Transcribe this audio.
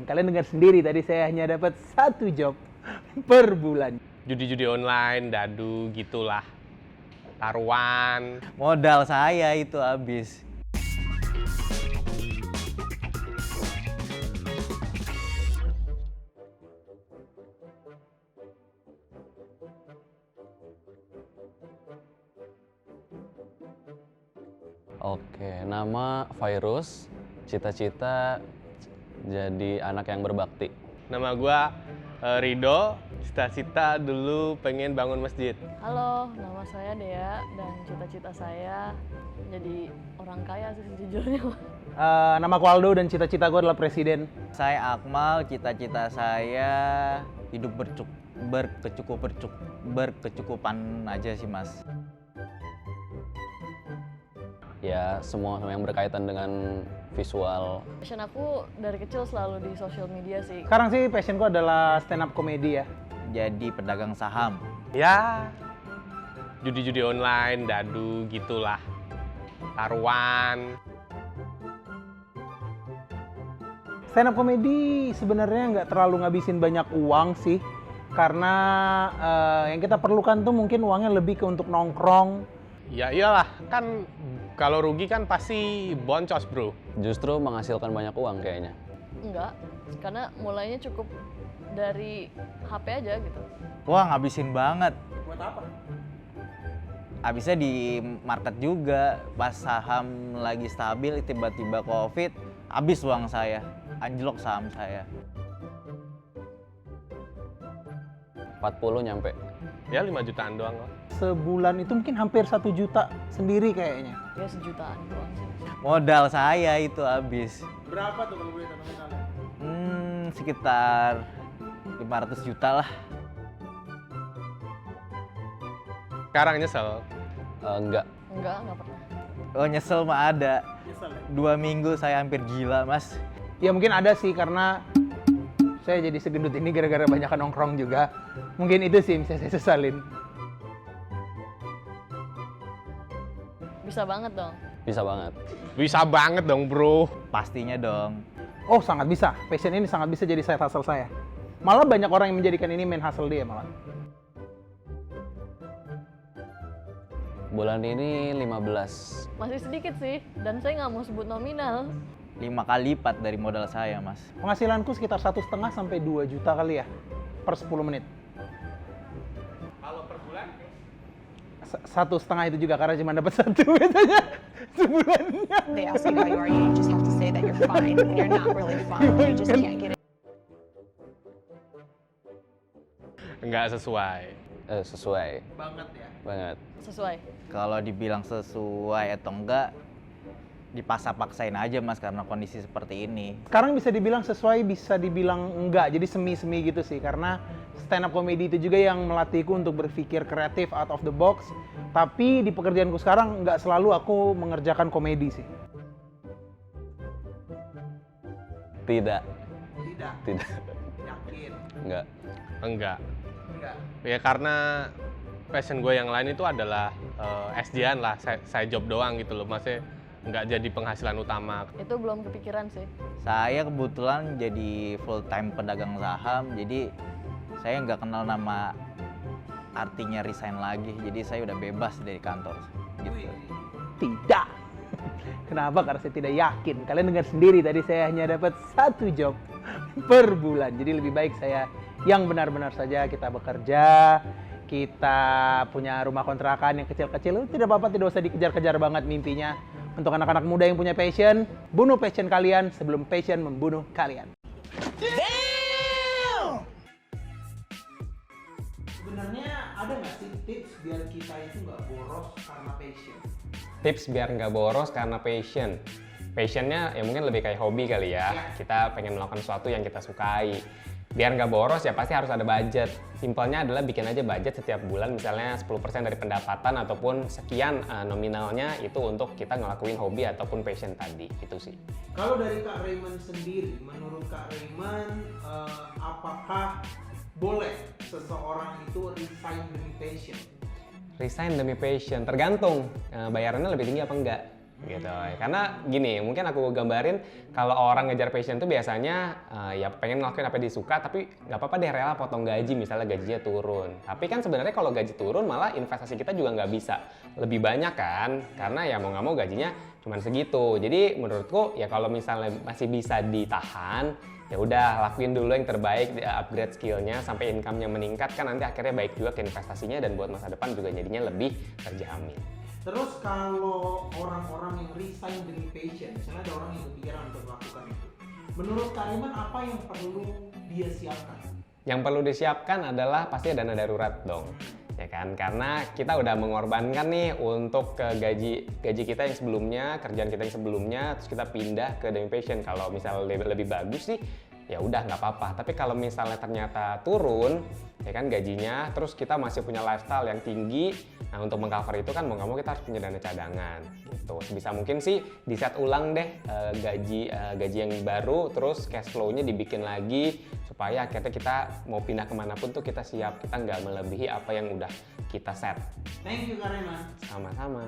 Kalian dengar sendiri tadi saya hanya dapat 1 job per bulan. Judi-judi online, dadu, gitulah. Taruhan. Modal saya itu habis. Oke, nama Virus, cita-cita jadi anak yang berbakti. Nama gua Rido, cita-cita dulu pengen bangun masjid. Halo, nama saya Dea dan cita-cita saya jadi orang kaya sih sejujurnya. Nama aku Aldo dan cita-cita gue adalah presiden. Saya Akmal, cita-cita saya hidup berkecukupan aja sih, Mas. Ya, semua yang berkaitan dengan visual. Passion aku dari kecil selalu di sosial media sih. Sekarang sih passionku adalah stand up comedy ya. Jadi pedagang saham. Ya, judi-judi online, dadu, gitulah. Taruhan. Stand up comedy sebenarnya nggak terlalu ngabisin banyak uang sih. Karena yang kita perlukan tuh mungkin uangnya lebih ke untuk nongkrong. Ya iyalah, kan kalau rugi kan pasti boncos, bro. Justru menghasilkan banyak uang kayaknya. Enggak, karena mulainya cukup dari HP aja gitu. Wah, ngabisin banget. Buat apa? Habisnya di market juga. Pas saham lagi stabil, tiba-tiba COVID, habis uang saya. Anjlok saham saya. 40 nyampe. Ya 5 jutaan doang lah. Sebulan itu mungkin hampir 1 juta sendiri kayaknya. Ya sejutaan doang sih. Modal saya itu habis. Berapa tuh kalau boleh tahu nominalnya? Sekitar 500 juta lah. Sekarang nyesel. Enggak. Enggak pernah. Oh, nyesel mah ada. Nyesel ya? 2 minggu saya hampir gila, Mas. Ya mungkin ada sih karena saya jadi segendut ini gara-gara banyak nongkrong juga. Mungkin itu sih yang bisa saya sesalin. Bisa banget dong. Bisa banget. Bisa banget dong, bro. Pastinya dong. Oh sangat bisa, passion ini sangat bisa jadi side hustle saya. Malah banyak orang yang menjadikan ini main hustle dia malah. Bulan ini 15. Masih sedikit sih, dan saya nggak mau sebut nominal. 5 kali lipat dari modal saya, Mas. Penghasilanku sekitar 1,5 sampai 2 juta kali ya per 10 menit. Kalau per bulan? 1,5 itu juga karena cuma dapat 1 biasanya sebulannya. They ask you how you are, you just have to say that you're fine when you're not really fine. You just can't get it. Enggak sesuai. Sesuai. Banget ya. Banget. Sesuai. Kalau dibilang sesuai atau enggak, dipaksa-paksain aja, Mas, karena kondisi seperti ini. Sekarang bisa dibilang sesuai, bisa dibilang enggak. Jadi semi-semi gitu sih. Karena stand up comedy itu juga yang melatihku untuk berpikir kreatif out of the box. Tapi di pekerjaanku sekarang nggak selalu aku mengerjakan komedi sih. Tidak. Tidak. Tidak. Yakin. Enggak. Enggak. Enggak. Ya karena passion gue yang lain itu adalah SJ-an lah, saya job doang gitu loh. Maksudnya nggak jadi penghasilan utama. Itu belum kepikiran sih. Saya kebetulan jadi full time pedagang saham, jadi saya nggak kenal nama artinya resign lagi. Jadi saya udah bebas dari kantor. Gitu. Tidak. Kenapa? Karena saya tidak yakin. Kalian dengar sendiri tadi saya hanya dapat 1 job per bulan. Jadi lebih baik saya yang benar-benar saja kita bekerja, kita punya rumah kontrakan yang kecil-kecil. Tidak apa-apa, tidak usah dikejar-kejar banget mimpinya. Untuk anak-anak muda yang punya passion, bunuh passion kalian sebelum passion membunuh kalian. Sebenarnya ada nggak sih tips biar kita itu nggak boros karena passion? Tips biar nggak boros karena passion. Passionnya ya mungkin lebih kayak hobi kali ya. Kita pengen melakukan sesuatu yang kita sukai. Biar nggak boros ya pasti harus ada budget. Simpelnya adalah bikin aja budget setiap bulan, misalnya 10% dari pendapatan ataupun sekian nominalnya itu untuk kita ngelakuin hobi ataupun passion tadi. Itu sih. Kalau dari Kak Raymond sendiri, menurut Kak Raymond, apakah boleh seseorang itu resign demi passion? Resign demi passion, tergantung bayarannya lebih tinggi apa enggak. gitu. Karena gini, mungkin aku gambarin kalau orang ngejar passion tuh biasanya ya pengen ngelakuin apa yang disuka, tapi nggak apa-apa deh rela potong gaji, misalnya gajinya turun. Tapi kan sebenarnya kalau gaji turun malah investasi kita juga nggak bisa lebih banyak kan, karena ya mau nggak mau gajinya cuma segitu. Jadi menurutku ya kalau misalnya masih bisa ditahan, ya udah lakuin dulu yang terbaik, upgrade skillnya sampai income-nya meningkat, kan nanti akhirnya baik juga ke investasinya dan buat masa depan juga jadinya lebih terjamin. Terus kalau orang-orang yang resign demi passion, misalnya ada orang yang kepikiran untuk melakukan itu, menurut Kak Iman apa yang perlu dia siapkan? Yang perlu disiapkan adalah pasti dana darurat dong, ya kan? Karena kita udah mengorbankan nih untuk ke gaji kita yang sebelumnya, kerjaan kita yang sebelumnya, terus kita pindah ke demi passion. Kalau misalnya lebih bagus sih, ya udah nggak apa-apa. Tapi kalau misalnya ternyata turun, ya kan gajinya, terus kita masih punya lifestyle yang tinggi, nah untuk mengcover itu kan mau nggak mau kita harus punya dana cadangan. Gitu. Sebisa mungkin sih di set ulang deh gaji yang baru, terus cash flow-nya dibikin lagi supaya akhirnya kita mau pindah kemanapun tuh kita siap, kita nggak melebihi apa yang udah kita set. Thank you Kak Reman. Sama-sama.